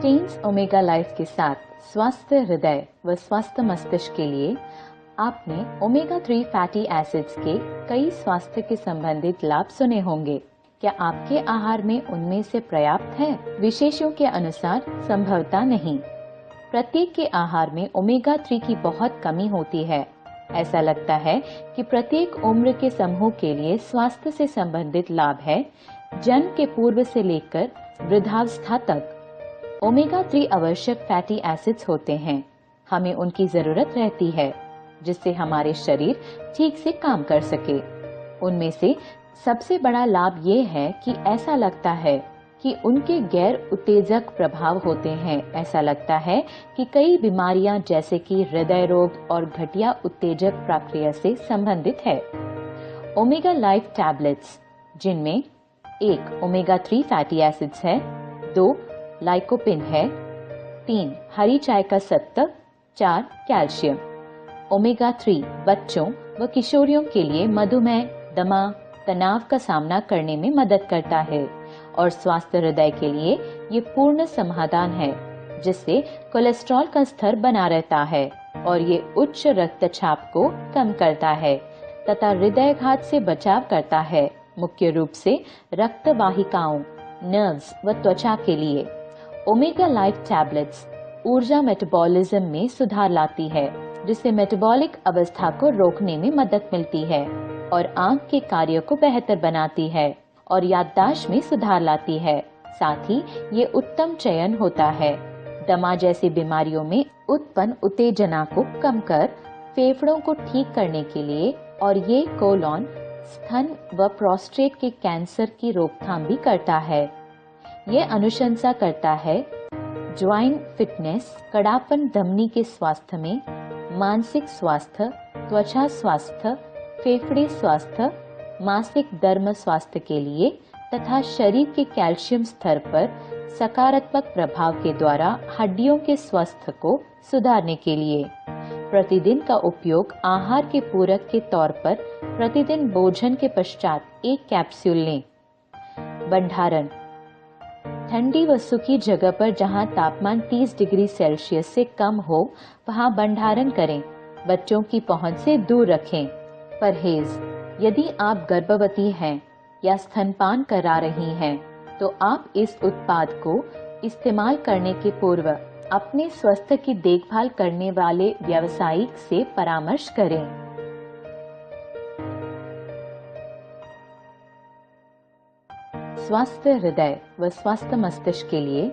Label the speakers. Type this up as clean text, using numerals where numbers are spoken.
Speaker 1: Sustains omega life के साथ स्वस्थ हृदय व स्वस्थ मस्तिष्क के लिए आपने ओमेगा 3 फैटी एसिड्स के कई स्वास्थ्य के संबंधित लाभ सुने होंगे। क्या आपके आहार में उनमें से पर्याप्त है? विशेषज्ञों के अनुसार संभवतः नहीं। प्रत्येक के आहार में ओमेगा 3 की बहुत कमी होती है। ऐसा लगता है कि प्रत्येक उम्र के समूह के लिए स्वास्थ्य से संबंधित लाभ है। जन्म के पूर्व से लेकर वृद्धावस्था तक ओमेगा 3 आवश्यक फैटी एसिड्स होते हैं। हमें उनकी जरूरत रहती है जिससे हमारे शरीर ठीक से काम कर सके। उनमें से सबसे बड़ा लाभ ये है कि ऐसा लगता है कि उनके गैर उत्तेजक प्रभाव होते हैं। ऐसा लगता है कि कई बीमारियां जैसे कि हृदय रोग और घटिया उत्तेजक प्रक्रिया से संबंधित है। ओमेगा लाइफ टैबलेट्स, जिनमें 1 ओमेगा 3 फैटी एसिड्स है, 2 लाइकोपिन है, 3 हरी चाय का सत्व, 4 कैल्शियम। ओमेगा 3 बच्चों व किशोरियों के लिए मधुमेह, दमा, तनाव का सामना करने में मदद करता है और स्वस्थ हृदय के लिए ये पूर्ण समाधान है, जिससे कोलेस्ट्रॉल का स्तर बना रहता है और ये उच्च रक्तचाप को कम करता है तथा हृदयाघात से बचाव करता है, मुख्य रूप से रक्त वाहिकाओं, नर्व्स व त्वचा के लिए। ओमेगा लाइफ टैबलेट्स ऊर्जा मेटाबॉलिज्म में सुधार लाती है, जिससे मेटाबॉलिक अवस्था को रोकने में मदद मिलती है और आंख के कार्य को बेहतर बनाती है और याददाश्त में सुधार लाती है। साथ ही ये उत्तम चयन होता है दमा जैसी बीमारियों में उत्पन्न उत्तेजना को कम कर फेफड़ों को ठीक करने के लिए, और ये कोलोन, स्तन व प्रोस्टेट के कैंसर की रोकथाम भी करता है। ये अनुशंसा करता है ज्वाइन फिटनेस, कड़ापन धमनी के स्वास्थ्य में, मानसिक स्वास्थ्य, त्वचा स्वास्थ्य, फेफड़े स्वास्थ्य, मासिक धर्म स्वास्थ्य के लिए तथा शरीर के कैल्शियम स्तर पर सकारात्मक प्रभाव के द्वारा हड्डियों के स्वास्थ्य को सुधारने के लिए। प्रतिदिन का उपयोग आहार के पूरक के तौर पर प्रतिदिन भोजन के पश्चात 1 कैप्सूल लें। भंडारण: ठंडी व सूखी जगह पर जहां तापमान 30 डिग्री सेल्सियस से कम हो वहां भंडारण करें। बच्चों की पहुंच से दूर रखें। परहेज: यदि आप गर्भवती हैं या स्तनपान करा रही हैं तो आप इस उत्पाद को इस्तेमाल करने के पूर्व अपने स्वास्थ्य की देखभाल करने वाले व्यावसायिक से परामर्श करें। स्वस्थ हृदय व स्वस्थ मस्तिष्क के लिए